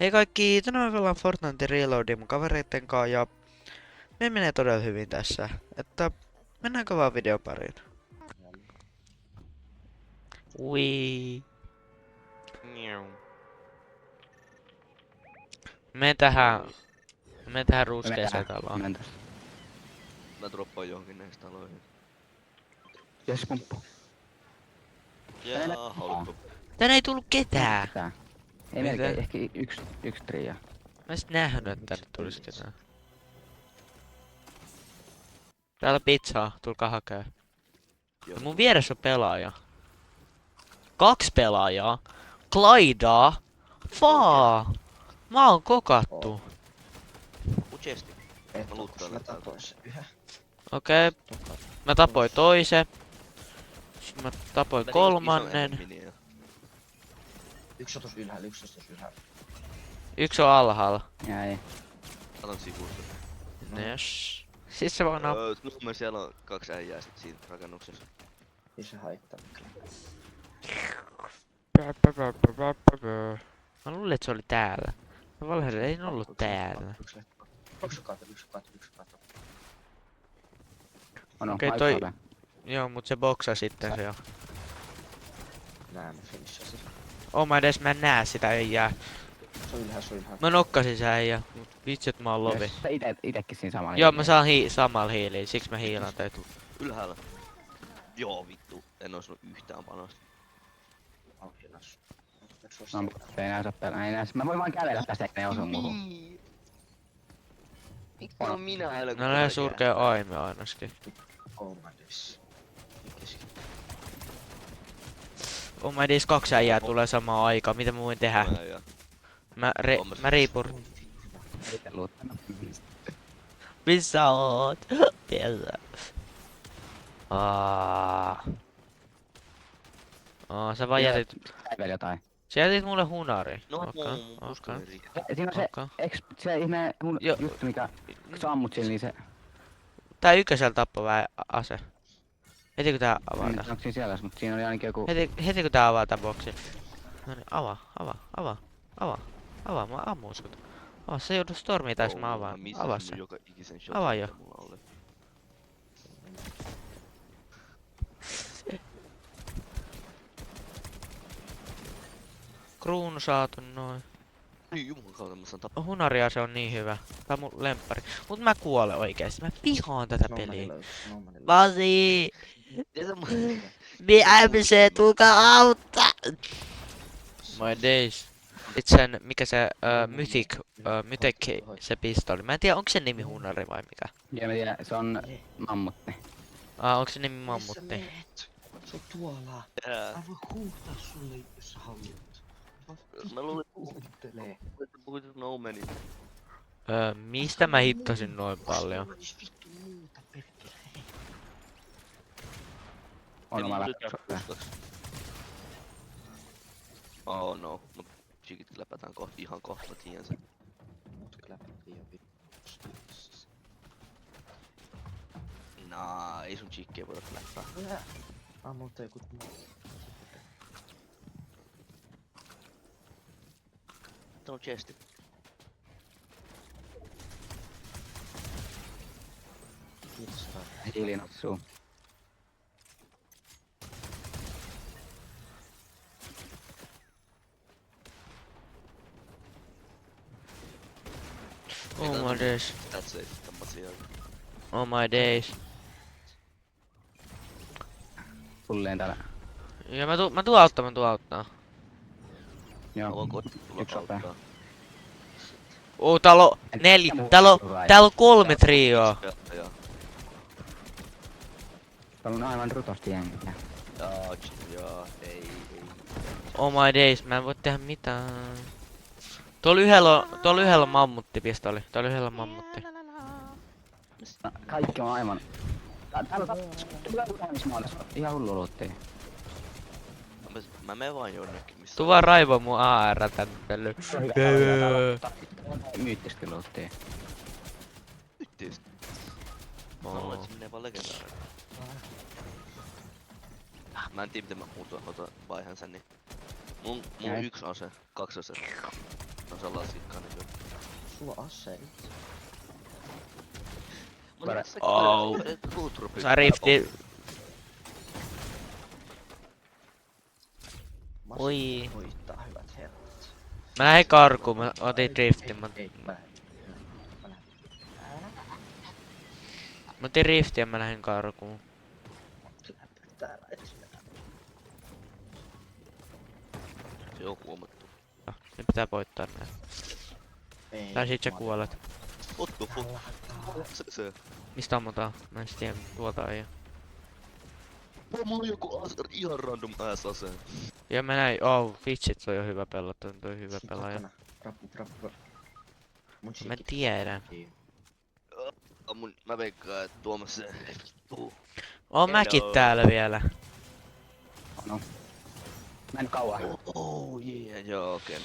Hei kaikki, tänään me pelaan Fortnite Reloadin mun kavereitten kanssa ja me menee todella hyvin tässä. Että mennäänkö vaan videon pariin? Ui. Me tähän ruskeeseen taloon. Mennään tästä. Mä droppaan johonkin näistä taloihin. Jes pumppu. Jaa, haluttu. Tänne ei tullut ketään. Tää. Ei Mitä? melkein, ehkä yksi tria. Mä sit nähnyt, että tänne tulisi ketään. Täällä pizzaa, tulkaa hakee. Ja mun vieressä on pelaaja. 2 pelaajaa. Klaidaa. Faa. Mä oon kokattu. Uchesti. Mä luuttaan näitä. Okei. Mä tapoin toisen. Sitten mä tapoin kolmannen. Yksi on tossa ylhäällä, yksi on tossa ylhäällä. Yksi on alhaalla. Jäi. Katon sivusta. Yes. Siis se vaan Mä siellä on 2 äijää sit siinä rakennuksessa. Ei se haittaa kyllä. Mä luulin, että se oli täällä. Mä valherin, ei ollut täällä. Yksi kato. Okei, toi- Joo, mut se boksaa sitten se jo. Nää mä finishasin. Oh mä edes mä en näe sitä äijää. Se on ylhäällä. Mä nokkasin se äijä, mut vitsi et mä oon lovi. Sä itekin siinä samalla. Joo, mä saan samalla hiiliin, siksi mä hiilaan teitä. Ylhäällä. Joo vittu, en osunut yhtään panosta. Alkilas. No, ei näy saa pelaa. Ei näy. Mä voin vaan kävellä tästä, eikä ne osu muuhun. Miksi on minä helkutin? No ne surkee aime ainakin. Kolmannes. Oh mä edes 2 äijää tulee samaan aikaan, mitä mä voin tehdä? Mä riipun. Itse luuttanut. Missä oot? Tiedä. Sä vaan jätit... Ei vielä jotain. Sä jätit mulle hunari. No, Okei. Siinä on se, Okei. se ihme Joo. juttu, mikä kun sä ammut sillä, niin se... Tää ykkösellä tappava ase. Heti kun tää avaa tää. Onko siinä siellä, mutta siinä oli ainakin joku... Heti kun tää avaa tää boksi. No niin, avaa, mä ammun sut. Avaa, se joudut stormiin täis mä avaan. Avaa se. Joka ikisen shot, Avaa jo. mitä mulla oli. Kruunu saatu noin. Niin juman kautta mä saan tappaa. Hunaria se on niin hyvä. Tää on mun lemppari. Mut mä kuolen oikeesti. Mä vihaan tätä peliä. Vasi! BMC, tulkaa auttaa! My days. Sen, mikä se Mythic, se pistoli. Mä en tiedä, onko se nimi Hunari vai mikä? Ja mä tiedän, se on mammutti. Onko se nimi Mammutti? Se on tuolla. Tää. Mä voin huutaa sulle, jos sä haluat. Mä luulin, Kuuntelee. että puhuit No Manin. Mistä mä hittasin noin paljon? Vittu muuta perkele. On oma Oh no, mut chikit läpätään ihan kohta, tiedän sen. Mut läpättiin jo vittu. Nah, ei sun chikkiä voida läppää. Multa joku muu. Tää on chesti. Kiitos Raava. hiilinapsuu. Oh my days. That's it, tammat sieltä. Oh my days. Pulleen täällä. Ja mä tuun auttaa. Joo. Onko tulla Yksi sopea. auttaa? Täällä on 4. Täällä on 3 trioa. Joo. Täällä on aivan rutosti jengiä. Joo, ei. Oh my days, mä en voi tehdä mitään. Tuolla yhdellä on mammuttipistoli. Tuolla yhdellä on mammutti. No, kaikki on aivan... Täällä on tulee uudamismaailmassa. Ihan hullu luuttiin. Mä menen vaan jonnekin, missä... Tuu vaan raivoo mun AR tänne pely. Myyttistä luuttiin. Yttiis. Mä luulen, että se menee vaan legendaarille. Mä en tiedä miten mä muuta vaihan sen, niin... Mulla on 1 ase, 2 asetta. No se lasikkaan niin. Sulla on aseita. Oh. Saa rifti. Oi. Voittaa hyvät herrat. Mä lähdin karkuun, mä otin driftin. Mä otin riftin ja mä lähdin karkuun. Täällä edes. Se on huomattu. Ne pitää voittaa nää. Ei. Tai sit sä kuolet. What the fuck? Se. Mistä ammutaan? Mä en tiedä, tuolta ei oo. Mulla on joku ihan random ass aseen. Ja mä näin, oh vitsit, se on jo hyvä pelata, toi hyvä pelaaja. Rappu. Mä tiedän. Mä veikkaan, että Tuomas se vittu. Oon mäkin täällä vielä. No. Mä en kauan. Oh yeah, joo okei.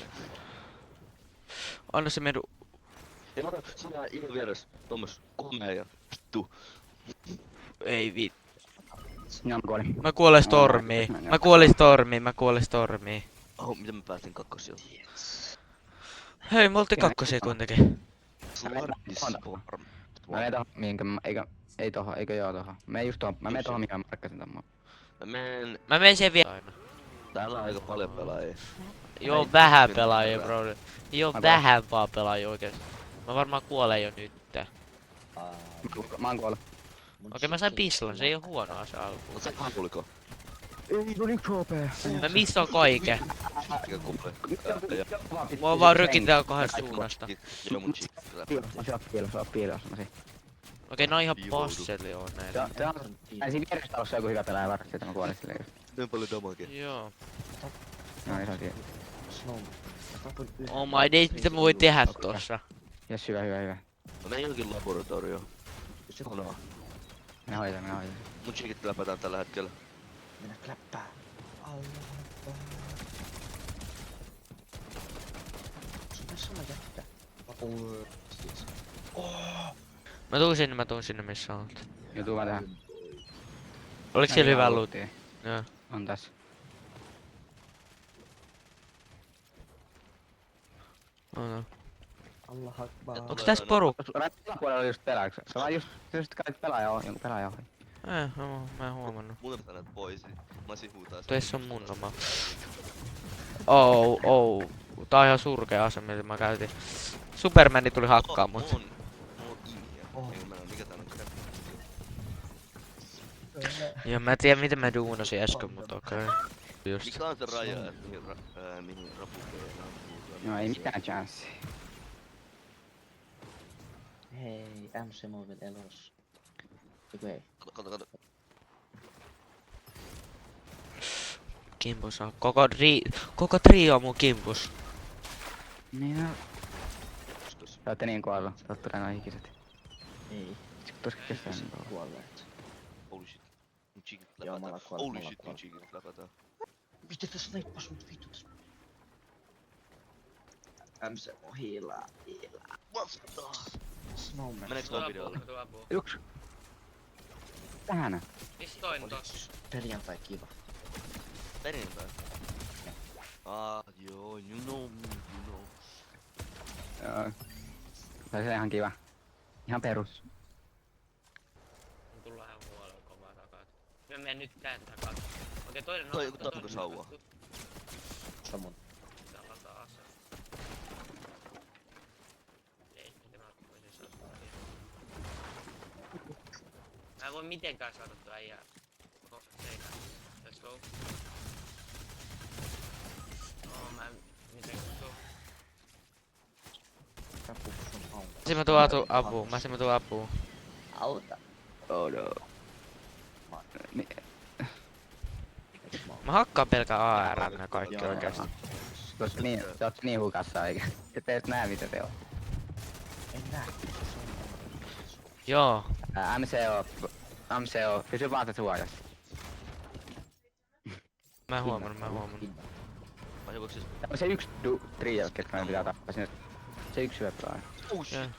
Anna se medu. Ja mä sinä ihan vieressä, Tuomas, komea ja vittu. Ei vit. Minä kuoli. Mä kuolen stormiin. Mä kuolen stormiin. Oh, miten mä päästin kakkosia? Hei, me oltiin kakkosia kuitenkin. Mä menen tohon mihinkä ei tohon, eikö joo tohon. Mä just tohon, mä menen tohon mihin mä markkasin tämän. Mä menen sen vielä. Täällä on aika paljon pelaajia. Joo, vähän pelaajia, bro. Joo, vähän vaan pelaajia oikeesti. Mä varmaan kuolen jo nyt. Mä oon kuollut. Okei, mä sain pislan, se ei oo huono asia alkuun. Mut sä kuuliko? Ei, tuli 1 HP. Mä missoin kaiken. Mikä kuulee? Mua vaan rykitään kahdesta suunnasta. Joo mun cheek. Se on piilossa. Okei, nää on ihan passeli on näitä. Ei siinä vieressä talossa joku hyvä pelaaja varmasti, että mä kuolin silleen. Niin paljon damagea. Joo. No niin, se on siinä. Snowman. Mä tapoin yhden. Oh my days, mitä mä voin tehdä tossa? Jes, hyvä. Mä menen jonkin laboratorioon. Se on Minä hoitan. Mun cheekit läpätään tällä hetkellä. Mennä kläppää. Allah. Se on sama jätkä. Siis. Mä tuun sinne missä olet. Joutuu vaan tähän. Oliks siellä hyvä loot? Joo. On tässä. No. Allah akbar. Onks tässä porukka? Rantapuolella oli just pelaaja. Se on just kait pelaaja ohi, jonkun pelaaja ohi. Mä en huomannut. Muuten pitää näitä poisi. Mä sihuutaan sen. Tuossa on mun oma. Oh. Tää on ihan surkea ase, mitä mä käytin. Supermani tuli hakkaa mut. On ihmiä. Eikö mä näe mikä täällä on crap. Joo, mä en tiedä miten mä duunasin äsken, mut okei. Just. Mikä on se raja, että mihin rapukeen on? No ei mitään chanssia. Hei, MC Movin elos. Eiku ei. Kato. Kimpus on. Koko trio on mun kimpus. Niin no. Te ootte niin kuollut. Te ootte noin hikiset. Ei. Tuskin kestää Se niin kauan. kuolleet. Holy shit. Mun cheekit Joo, mä läpätään. kuolin, Holy mä shit, mun kuolin. cheekit läpätään. Miten tässä neippas mut vittu tässä? MC on hiilaa. Snowman. Meneekö toi videolle? Yks. Tähän. Pistoin tossa. Perjantai kiva. Perjantai. Joo, you know. Joo. Se on ihan kiva. Ihan perus. Mun tullaan ihan huolella kovaa takaa. Mä menen nyt tän takaa. Okei, toinen Toi joku tanko sauva. Samoin. Pitää lataa ase. Ei, miten mä voisin saada Mä en voi mitenkään saada tuo äijää. Koko seinään. Let's go. Mä en mitenkään go. Rappu sun auto. Mä tuun apuun. Auta. Oh no. Mä hakkaan pelkää AR nää kaikki Joo. oikeesti. Te ootte niin hukassa eikä. Te et näe mitä te oo. En näe. Joo. MCO, pysy vaan tässä suojassa. Mä en huomannut. Vai voiko siis... Tää on se yksi trio, ketkä meidän pitää tappaa sinne. Se yksi hyvä pelaaja. Oh shit.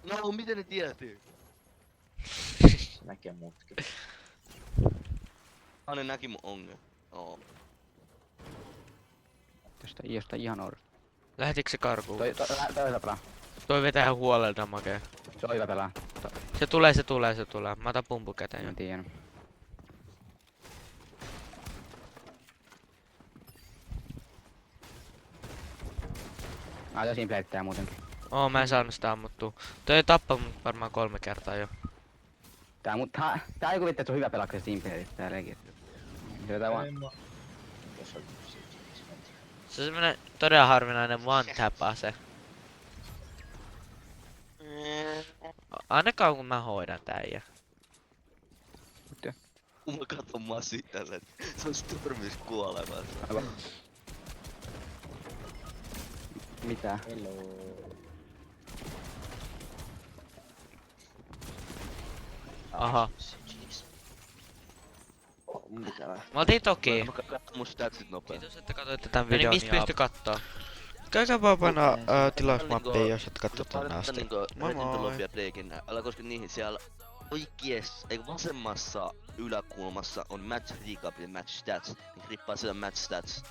No, miten ne tietää? Se näkee mutkin. Ne näki mun onge. Oo. Tästä Iosta ihan orro. Lähetikö se karkuun? Toi on hyvä pelaa. Toi vetää huolella damakea. Se on hyvä pelaa. Se tulee. Mä otan pumpu käteen jo. En tiedä. Siinä pleittää muutenkin. Mä en saanut sitä ammuttua. Toi ei tappa mut varmaan 3 kertaa jo. Tää ei kuvittaa, että se on hyvä pelaa, kun se siinä pleittää leikit. Se vetää vaan. Se on semmonen todella harvinainen one tap ase. Ainakaan kun mä hoidan tää äijä. Kun mä katon Masi tällä, se on Stormis kuolemassa. Aivan. Mitä? Hello. Aha. Jeez. Mun pitää lähteä. Mä oltiin toki. Mä katson mun statsit nopea. Kiitos, että katsoitte tän Niin, videon. mistä Ja pystyy kattoo? Käykää vaan painaa Okei. tilausmappia, jos et katso tonne asti. Niinku Moi moi. Retinto Lobby ja Breakin, älä koske niihin siellä oikees, eikö vasemmassa yläkulmassa on match recap ja match stats, niin klippaa siellä match stats.